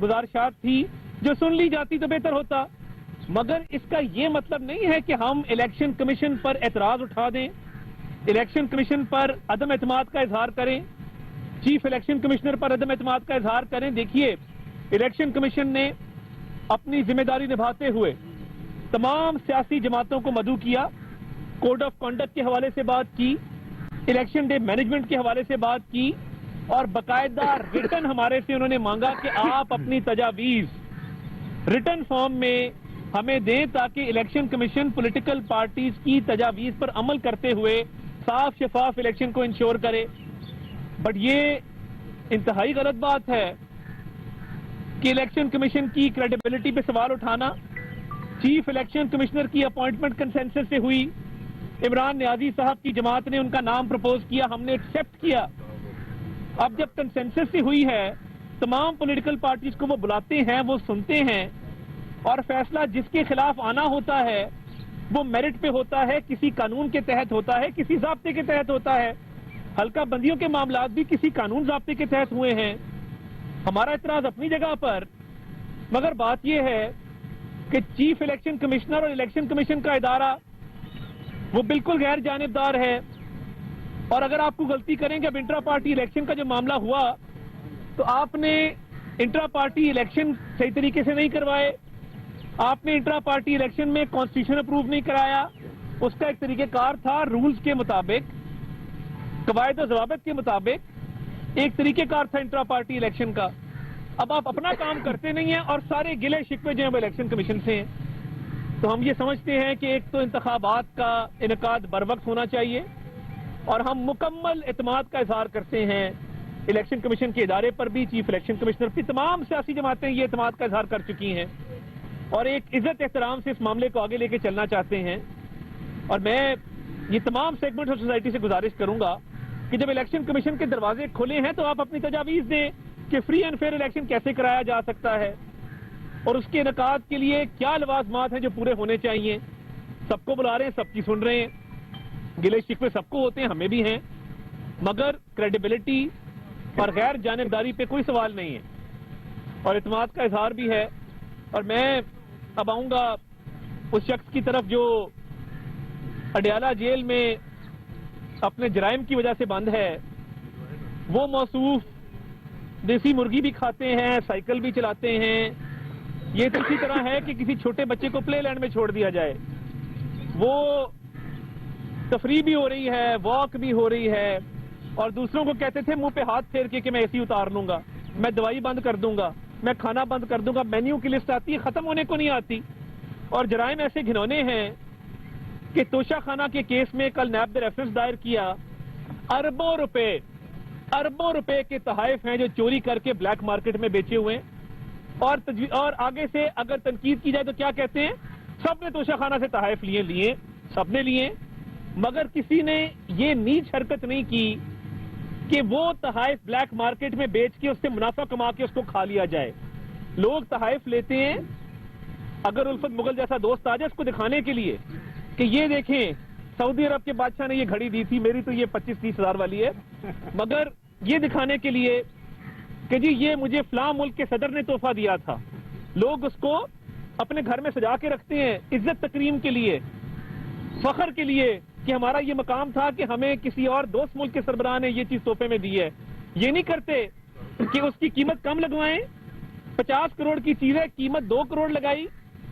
गुजारिशात थी जो सुन ली जाती तो बेहतर होता, मगर इसका ये मतलब नहीं है कि हम इलेक्शन कमीशन पर एतराज उठा दें, इलेक्शन कमीशन पर अदम एतमाद का इजहार करें, चीफ इलेक्शन कमिश्नर पर अदम एतमाद का इजहार करें। देखिए, इलेक्शन कमीशन ने अपनी जिम्मेदारी निभाते हुए तमाम सियासी जमातों को मदऊ किया, कोड ऑफ कॉन्डक्ट के हवाले से बात की, इलेक्शन डे मैनेजमेंट के हवाले से बात की, और बाकायदा रिटर्न हमारे से उन्होंने मांगा कि आप अपनी तजावीज रिटर्न फॉर्म में हमें दें ताकि इलेक्शन कमीशन पॉलिटिकल पार्टीज की तजावीज पर अमल करते हुए साफ शफाफ इलेक्शन को इंश्योर करे। बट ये इंतहाई गलत बात है कि इलेक्शन कमीशन की क्रेडिबिलिटी पे सवाल उठाना। चीफ इलेक्शन कमिश्नर की अपॉइंटमेंट कंसेंसस से हुई, इमरान नियाजी साहब की जमात ने उनका नाम प्रपोज किया, हमने एक्सेप्ट किया। अब जब कंसेंसस से हुई है, तमाम पॉलिटिकल पार्टीज को वो बुलाते हैं, वो सुनते हैं, और फैसला जिसके खिलाफ आना होता है वो मेरिट पे होता है, किसी कानून के तहत होता है, किसी ज़ाब्ते के तहत होता है। हल्का बंदियों के मामलात भी किसी कानून ज़ाब्ते के तहत हुए हैं। हमारा इतराज अपनी जगह पर, मगर बात यह है कि चीफ इलेक्शन कमिश्नर और इलेक्शन कमीशन का इदारा वो बिल्कुल गैर जानिबदार है। और अगर आपको गलती करेंगे, अब इंट्रा पार्टी इलेक्शन का जो मामला हुआ तो आपने इंट्रा पार्टी इलेक्शन सही तरीके से नहीं करवाए, आपने इंट्रा पार्टी इलेक्शन में कॉन्स्टिट्यूशन अप्रूव नहीं कराया। उसका एक तरीकेकार था, रूल्स के मुताबिक, कवायद और ज़वाबित के मुताबिक एक तरीकेकार था इंट्रा पार्टी इलेक्शन का। अब आप अपना काम करते नहीं हैं और सारे गिले शिकवे जो हैं वो इलेक्शन कमीशन से हैं। तो हम ये समझते हैं कि एक तो इंतखाबात का इनकाद बर वक्त होना चाहिए, और हम मुकम्मल एतमाद का इजहार करते हैं इलेक्शन कमीशन के इदारे पर भी, चीफ इलेक्शन कमिश्नर भी। तमाम सियासी जमातें ये एतमाद का इजहार कर चुकी हैं और एक इज्जत एहतराम से इस मामले को आगे लेके चलना चाहते हैं। और मैं ये तमाम सेगमेंट ऑफ सोसाइटी से गुजारिश करूंगा कि जब इलेक्शन कमीशन के दरवाजे खुले हैं तो आप अपनी तजावीज दें कि फ्री एंड फेयर इलेक्शन कैसे कराया जा सकता है और उसके इनकाद के लिए क्या लवाजमात हैं जो पूरे होने चाहिए। सबको बुला रहे हैं, सबकी सुन रहे हैं, गिले शिकवे सबको होते हैं, हमें भी हैं, मगर क्रेडिबिलिटी और गैर जानिबदारी पे कोई सवाल नहीं है और इत्मीनान का इजहार भी है। और मैं अब आऊंगा उस शख्स की तरफ जो अडयाला जेल में अपने जराइम की वजह से बंद है। वो मौसूफ देसी मुर्गी भी खाते हैं, साइकिल भी चलाते हैं। ये तो इसी तरह है कि किसी छोटे बच्चे को प्ले लैंड में छोड़ दिया जाए। वो तफरी भी हो रही है, वॉक भी हो रही है, और दूसरों को कहते थे मुंह पे हाथ फेर के कि मैं एसी उतार लूंगा, मैं दवाई बंद कर दूंगा, मैं खाना बंद कर दूंगा। मेन्यू की लिस्ट आती है, खत्म होने को नहीं आती। और जराइम ऐसे घिनौने हैं कि तोशा खाना के केस में कल नैब ने रेफरेंस दायर किया। अरबों रुपए के तहाइफ हैं जो चोरी करके ब्लैक मार्केट में बेचे हुए हैं। और आगे से अगर तनकीद की जाए तो क्या कहते हैं, सबने तोशा खाना से तहाइफ लिए, सबने लिए, मगर किसी ने ये नीच हरकत नहीं की कि वो तहाइफ ब्लैक मार्केट में बेच के उससे मुनाफा कमा के उसको खा लिया जाए। लोग तहाइफ लेते हैं, अगर उल्फत मुगल जैसा दोस्त आ जाए उसको दिखाने के लिए कि ये देखें सऊदी अरब के बादशाह ने ये घड़ी दी थी, मेरी तो ये 25-30 हजार वाली है, मगर ये दिखाने के लिए कि जी ये मुझे फलां मुल्क के सदर ने तोहफा दिया था। लोग उसको अपने घर में सजा के रखते हैं इज्जत तकरीम के लिए, फख्र के लिए कि हमारा ये मकाम था कि हमें किसी और दोस्त मुल्क के सरबराह ने ये चीज तोहफे में दी है। ये नहीं करते कि उसकी कीमत कम लगवाएं। 50 करोड़ की चीज है, कीमत 2 करोड़ लगाई,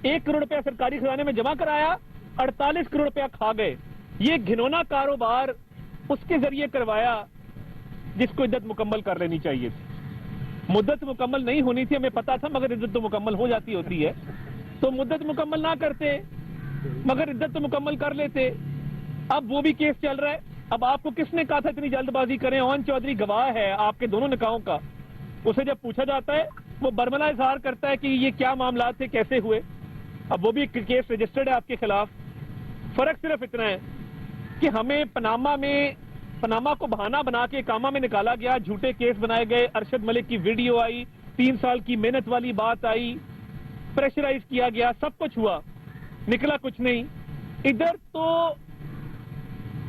1 करोड़ रुपया सरकारी खजाने में जमा कराया, 48 करोड़ रुपया खा गए। ये घिनौना कारोबार उसके जरिए करवाया जिसको इद्दत मुकम्मल कर लेनी चाहिए थी। मुद्दत मुकम्मल नहीं होनी थी, हमें पता था, मगर इद्दत तो मुकम्मल हो जाती होती है। तो मुद्दत मुकम्मल ना करते मगर इद्दत तो मुकम्मल कर लेते। अब वो भी केस चल रहा है। अब आपको किसने कहा था इतनी जल्दबाजी करें? ओन चौधरी गवाह है आपके दोनों निकाहों का। उसे जब पूछा जाता है वो बरमला इजहार करता है कि ये क्या मामला थे, कैसे हुए। अब वो भी केस रजिस्टर्ड है आपके खिलाफ। फर्क सिर्फ इतना है कि हमें पनामा को बहाना बना के कामा में निकाला गया, झूठे केस बनाए गए, अरशद मलिक की वीडियो आई, 3 साल की मेहनत वाली बात आई, प्रेशराइज किया गया, सब कुछ हुआ, निकला कुछ नहीं। इधर तो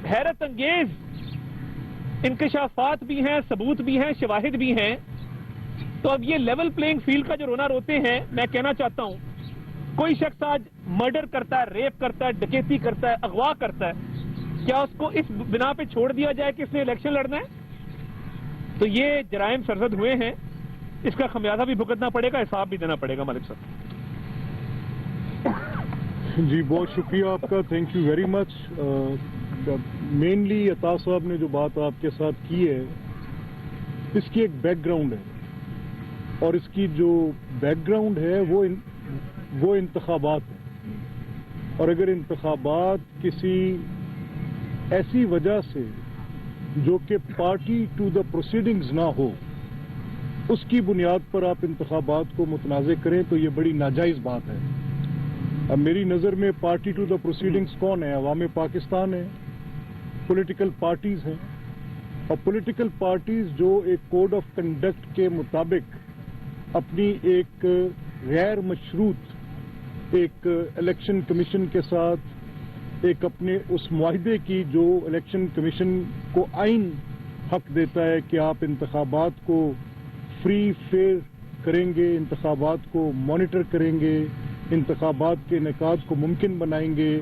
हैरत अंगेज इंकशाफात भी हैं, सबूत भी हैं, शवाहिद भी हैं تو اب یہ لیول پلینگ فیلڈ کا جو رونا روتے ہیں، میں کہنا چاہتا ہوں کوئی شخص آج مرڈر کرتا ہے، ریپ کرتا ہے، ڈکیتی کرتا ہے، اغوا کرتا ہے، کیا اس کو اس بنا پہ چھوڑ دیا جائے کہ اس نے الیکشن لڑنا ہے؟ تو یہ جرائم سرزد ہوئے ہیں، اس کا خمیازہ بھی بھگتنا پڑے گا، حساب بھی دینا پڑے گا۔ ملک صاحب جی بہت شکریہ آپ کا، thank you very much. Mainly عطا صاحب نے جو بات آپ کے ساتھ کی ہے، اس کی ایک بیک گراؤنڈ ہے، اور اس کی جو بیک گراؤنڈ ہے وہ انتخابات ہے، اور اگر انتخابات کسی ایسی وجہ سے جو کہ پارٹی ٹو دا پروسیڈنگز نہ ہو، اس کی بنیاد پر آپ انتخابات کو متنازع کریں تو یہ بڑی ناجائز بات ہے۔ اب میری نظر میں پارٹی ٹو دا پروسیڈنگز کون ہے؟ عوام پاکستان ہے، پولیٹیکل پارٹیز ہیں، اور پولیٹیکل پارٹیز جو ایک کوڈ آف کنڈکٹ کے مطابق اپنی ایک غیر مشروط ایک الیکشن کمیشن کے ساتھ ایک اپنے اس معاہدے کی جو الیکشن کمیشن کو آئین حق دیتا ہے کہ آپ انتخابات کو فری فیئر کریں گے، انتخابات کو مانیٹر کریں گے، انتخابات کے انعقاد کو ممکن بنائیں گے،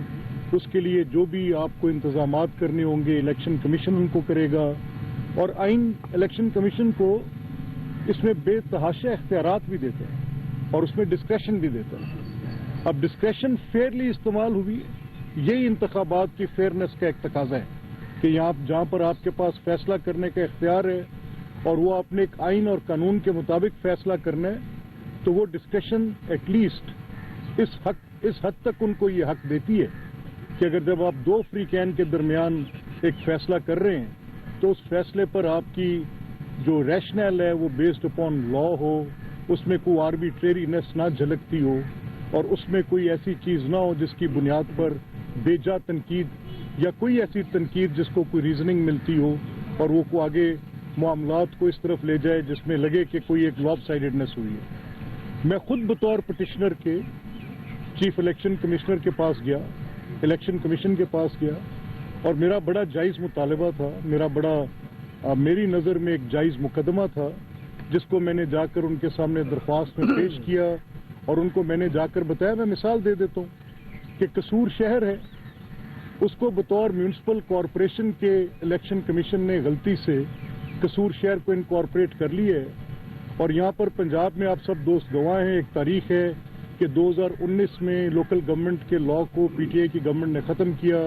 اس کے لیے جو بھی آپ کو انتظامات کرنے ہوں گے الیکشن کمیشن ان کو کرے گا، اور آئین الیکشن کمیشن کو اس میں بے تحاشا اختیارات بھی دیتا ہے اور اس میں ڈسکریشن بھی دیتا ہے۔ اب ڈسکریشن فیئرلی استعمال ہوئی، یہی انتخابات کی فیئرنیس کا ایک تقاضا ہے کہ جہاں پر آپ کے پاس فیصلہ کرنے کا اختیار ہے اور وہ اپنے ایک آئین اور قانون کے مطابق فیصلہ کرنا ہے، تو وہ ڈسکریشن ایٹ لیسٹ اس حد تک ان کو یہ حق دیتی ہے کہ اگر جب آپ دو فریقین کے درمیان ایک فیصلہ کر رہے ہیں تو اس فیصلے پر آپ کی جو ریشنل ہے وہ بیسڈ اپون لا ہو، اس میں کوئی آربیٹرینس نہ جھلکتی ہو، اور اس میں کوئی ایسی چیز نہ ہو جس کی بنیاد پر بے جا تنقید یا کوئی ایسی تنقید جس کو کوئی ریزننگ ملتی ہو اور وہ کو آگے معاملات کو اس طرف لے جائے جس میں لگے کہ کوئی ایک لاپ سائیڈڈنس ہوئی ہے۔ میں خود بطور پٹیشنر کے چیف الیکشن کمشنر کے پاس گیا، الیکشن کمیشن کے پاس گیا، اور میرا بڑا جائز مطالبہ تھا، میری نظر میں ایک جائز مقدمہ تھا، جس کو میں نے جا کر ان کے سامنے درخواست میں پیش کیا، اور ان کو میں نے جا کر بتایا۔ میں مثال دے دیتا ہوں کہ قصور شہر ہے، اس کو بطور میونسپل کارپوریشن کے الیکشن کمیشن نے غلطی سے قصور شہر کو انکارپوریٹ کر لی ہے، اور یہاں پر پنجاب میں آپ سب دوست گواہ ہیں، ایک تاریخ ہے کہ 2019 میں لوکل گورنمنٹ کے لا کو پی ٹی آئی کی گورنمنٹ نے ختم کیا،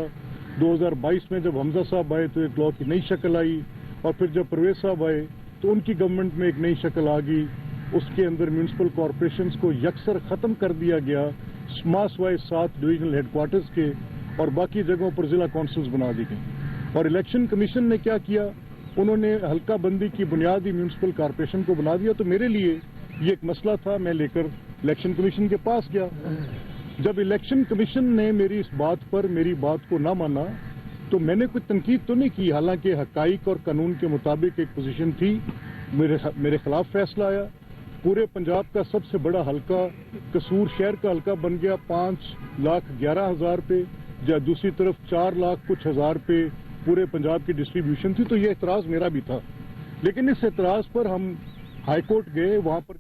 2022 میں جب حمزہ صاحب آئے تو ایک لا کی نئی شکل آئی، اور پھر جب پرویز صاحب آئے تو ان کی گورنمنٹ میں ایک نئی شکل آ گئی، اس کے اندر میونسپل کارپوریشنز کو یکسر ختم کر دیا گیا، ماس وائز 7 ڈویژنل ہیڈ کوارٹرز کے، اور باقی جگہوں پر ضلع کونسلز بنا دی گئی۔ اور الیکشن کمیشن نے کیا کیا؟ انہوں نے حلقہ بندی کی بنیادی میونسپل کارپوریشن کو بنا دیا۔ تو میرے لیے یہ ایک مسئلہ تھا، میں لے کر الیکشن کمیشن کے پاس گیا۔ جب الیکشن کمیشن نے میری اس بات پر میری بات کو نہ مانا تو میں نے کوئی تنقید تو نہیں کی، حالانکہ حقائق اور قانون کے مطابق ایک پوزیشن تھی، میرے خلاف فیصلہ آیا، پورے پنجاب کا سب سے بڑا حلقہ قصور شہر کا حلقہ بن گیا 5,11,000 پہ، یا دوسری طرف 4 لاکھ کچھ ہزار پہ پورے پنجاب کی ڈسٹریبیوشن تھی۔ تو یہ اعتراض میرا بھی تھا، لیکن اس اعتراض پر ہم ہائی کورٹ گئے، وہاں پر